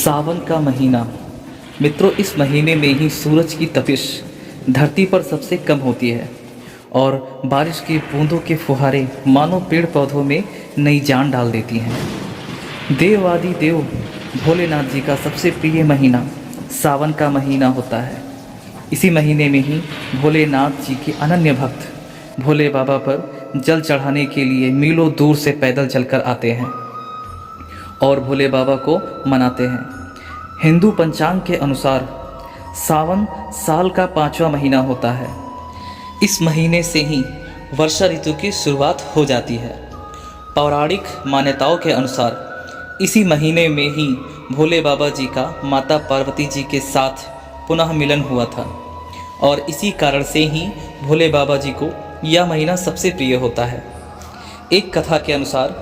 सावन का महीना। मित्रों, इस महीने में ही सूरज की तपिश धरती पर सबसे कम होती है और बारिश की बूंदों के फुहारे मानो पेड़ पौधों में नई जान डाल देती हैं। देवादि देव भोलेनाथ जी का सबसे प्रिय महीना सावन का महीना होता है। इसी महीने में ही भोलेनाथ जी के अनन्य भक्त भोले बाबा पर जल चढ़ाने के लिए मीलों दूर से पैदल चलकर आते हैं और भोले बाबा को मनाते हैं। हिंदू पंचांग के अनुसार सावन साल का 5वां महीना होता है। इस महीने से ही वर्षा ऋतु की शुरुआत हो जाती है। पौराणिक मान्यताओं के अनुसार इसी महीने में ही भोले बाबा जी का माता पार्वती जी के साथ पुनः मिलन हुआ था और इसी कारण से ही भोले बाबा जी को यह महीना सबसे प्रिय होता है। एक कथा के अनुसार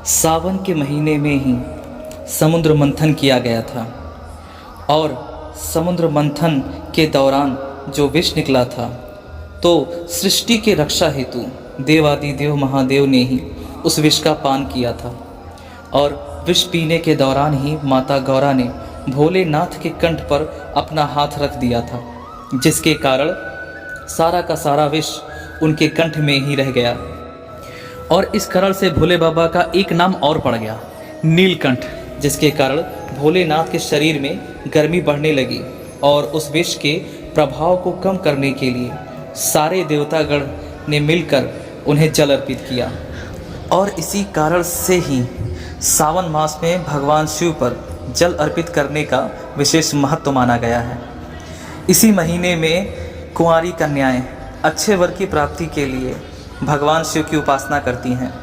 सावन के महीने में ही समुद्र मंथन किया गया था और समुद्र मंथन के दौरान जो विष निकला था तो सृष्टि के रक्षा हेतु देवादिदेव महादेव ने ही उस विष का पान किया था और विष पीने के दौरान ही माता गौरा ने भोलेनाथ के कंठ पर अपना हाथ रख दिया था, जिसके कारण सारा का सारा विष उनके कंठ में ही रह गया और इस कारण से भोले बाबा का एक नाम और पड़ गया, नीलकंठ, जिसके कारण भोलेनाथ के शरीर में गर्मी बढ़ने लगी और उस विष के प्रभाव को कम करने के लिए सारे देवतागण ने मिलकर उन्हें जल अर्पित किया और इसी कारण से ही सावन मास में भगवान शिव पर जल अर्पित करने का विशेष महत्व माना गया है। इसी महीने में कुंवारी कन्याएं अच्छे वर की प्राप्ति के लिए भगवान शिव की उपासना करती हैं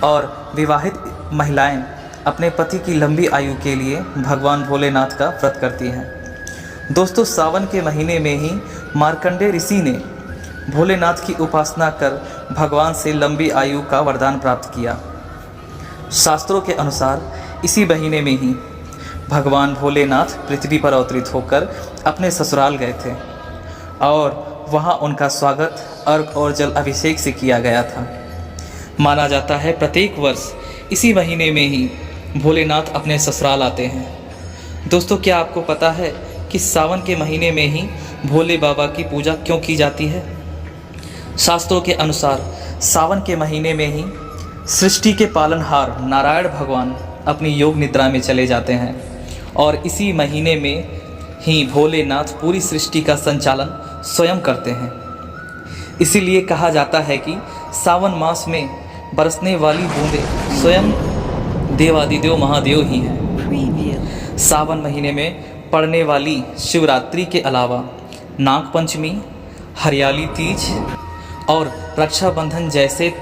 और विवाहित महिलाएं अपने पति की लंबी आयु के लिए भगवान भोलेनाथ का व्रत करती हैं। दोस्तों, सावन के महीने में ही मार्कंडेय ऋषि ने भोलेनाथ की उपासना कर भगवान से लंबी आयु का वरदान प्राप्त किया। शास्त्रों के अनुसार इसी महीने में ही भगवान भोलेनाथ पृथ्वी पर अवतरित होकर अपने ससुराल गए थे और वहाँ उनका स्वागत अर्घ और जल अभिषेक से किया गया था। माना जाता है प्रत्येक वर्ष इसी महीने में ही भोलेनाथ अपने ससुराल आते हैं। दोस्तों, क्या आपको पता है कि सावन के महीने में ही भोले बाबा की पूजा क्यों की जाती है? शास्त्रों के अनुसार सावन के महीने में ही सृष्टि के पालनहार नारायण भगवान अपनी योग निद्रा में चले जाते हैं और इसी महीने में ही भोलेनाथ पूरी सृष्टि का संचालन स्वयं करते हैं। इसीलिए कहा जाता है कि सावन मास में बरसने वाली बूंदें स्वयं देवादिदेव महादेव ही हैं। सावन महीने में पड़ने वाली शिवरात्रि के अलावा नाग पंचमी, हरियाली तीज और रक्षाबंधन जैसे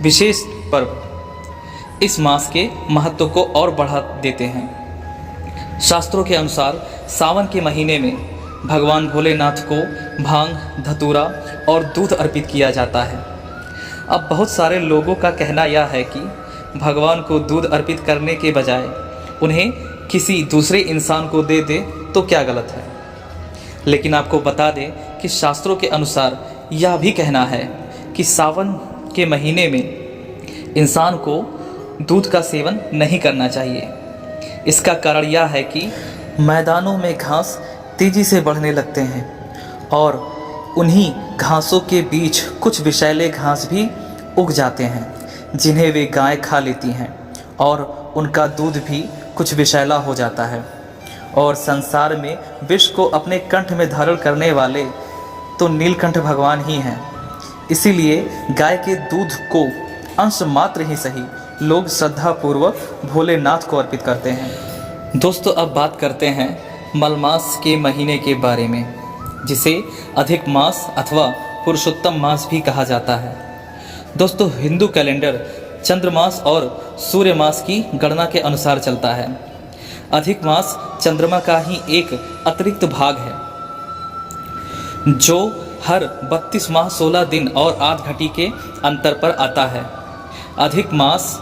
विशेष पर्व इस मास के महत्व को और बढ़ा देते हैं। शास्त्रों के अनुसार सावन के महीने में भगवान भोलेनाथ को भांग, धतूरा और दूध अर्पित किया जाता है। अब बहुत सारे लोगों का कहना यह है कि भगवान को दूध अर्पित करने के बजाय उन्हें किसी दूसरे इंसान को दे दे तो क्या गलत है। लेकिन आपको बता दें कि शास्त्रों के अनुसार यह भी कहना है कि सावन के महीने में इंसान को दूध का सेवन नहीं करना चाहिए। इसका कारण यह है कि मैदानों में घास तेजी से बढ़ने लगते हैं और उन्हीं घासों के बीच कुछ विषैले घास भी उग जाते हैं जिन्हें वे गाय खा लेती हैं और उनका दूध भी कुछ विषैला हो जाता है। और संसार में विष को अपने कंठ में धारण करने वाले तो नीलकंठ भगवान ही हैं। इसीलिए गाय के दूध को अंश मात्र ही सही लोग श्रद्धापूर्वक भोलेनाथ को अर्पित करते हैं। दोस्तों, अब बात करते हैं मलमास के महीने के बारे में, जिसे अधिक मास अथवा पुरुषोत्तम मास भी कहा जाता है। दोस्तों, हिंदू कैलेंडर चंद्रमास और सूर्य मास की गणना के अनुसार चलता है। अधिक मास चंद्रमा का ही एक अतिरिक्त भाग है जो हर 32 माह 16 दिन और 8 घटी के अंतर पर आता है। अधिक मास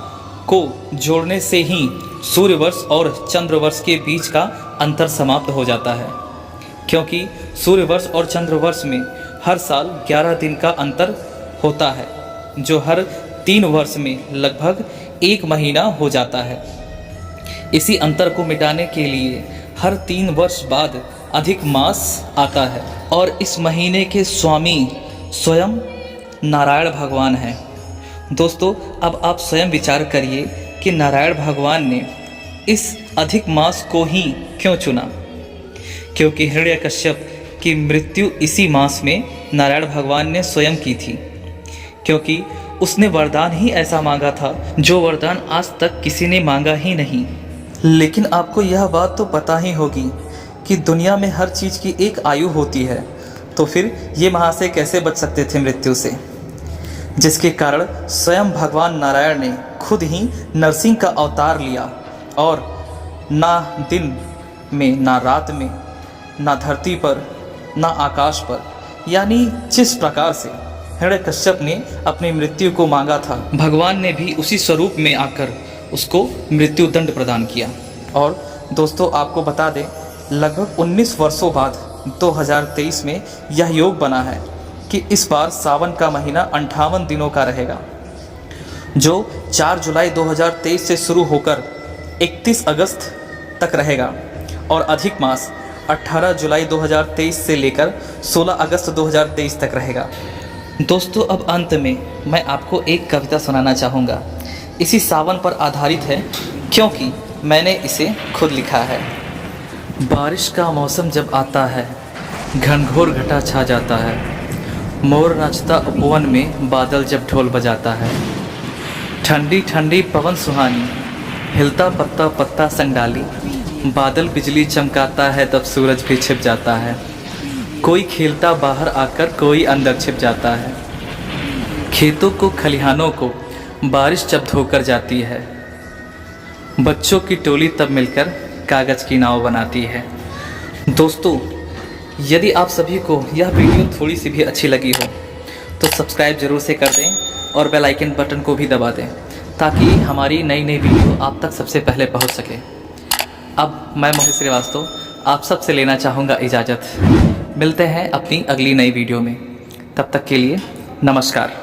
को जोड़ने से ही सूर्य वर्ष और चंद्र वर्ष के बीच का अंतर समाप्त हो जाता है, क्योंकि सूर्य वर्ष और चंद्र वर्ष में हर साल 11 दिन का अंतर होता है, जो हर 3 वर्ष में लगभग 1 महीना हो जाता है। इसी अंतर को मिटाने के लिए हर 3 वर्ष बाद अधिक मास आता है और इस महीने के स्वामी स्वयं नारायण भगवान हैं। दोस्तों, अब आप स्वयं विचार करिए कि नारायण भगवान ने इस अधिक मास को ही क्यों चुना। क्योंकि हिरण्यकश्यप की मृत्यु इसी मास में नारायण भगवान ने स्वयं की थी, क्योंकि उसने वरदान ही ऐसा मांगा था जो वरदान आज तक किसी ने मांगा ही नहीं। लेकिन आपको यह बात तो पता ही होगी कि दुनिया में हर चीज़ की एक आयु होती है, तो फिर ये महाशय कैसे बच सकते थे मृत्यु से, जिसके कारण स्वयं भगवान नारायण ने खुद ही नरसिंह का अवतार लिया और ना दिन में, ना रात में, ना धरती पर, ना आकाश पर, यानी जिस प्रकार से हिरण्यकश्यप ने अपनी मृत्यु को मांगा था, भगवान ने भी उसी स्वरूप में आकर उसको मृत्यु दंड प्रदान किया। और दोस्तों, आपको बता दें, लगभग 19 वर्षों बाद 2023 में यह योग बना है कि इस बार सावन का महीना 58 दिनों का रहेगा, जो 4 जुलाई 2023 से शुरू होकर 31 अगस्त तक रहेगा और अधिक मास 18 जुलाई 2023 से लेकर 16 अगस्त 2023 तक रहेगा। दोस्तों, अब अंत में मैं आपको एक कविता सुनाना चाहूँगा। इसी सावन पर आधारित है, क्योंकि मैंने इसे खुद लिखा है। बारिश का मौसम जब आता है, घनघोर घटा छा जाता है, मोर नाचता उपवन में बादल जब ढोल बजाता है, ठंडी ठंडी पवन सुहानी, हिलता पत्ता पत्ता संग डाली, बादल बिजली चमकाता है तब सूरज भी छिप जाता है, कोई खेलता बाहर आकर कोई अंदर छिप जाता है, खेतों को खलिहानों को बारिश जब धोकर जाती है, बच्चों की टोली तब मिलकर कागज़ की नाव बनाती है। दोस्तों, यदि आप सभी को यह वीडियो थोड़ी सी भी अच्छी लगी हो तो सब्सक्राइब ज़रूर से कर दें और बेल आइकन बटन को भी दबा दें, ताकि हमारी नई नई वीडियो आप तक सबसे पहले पहुंच सके। अब मैं मोहित श्रीवास्तव आप सबसे लेना चाहूँगा इजाज़त। मिलते हैं अपनी अगली नई वीडियो में, तब तक के लिए नमस्कार।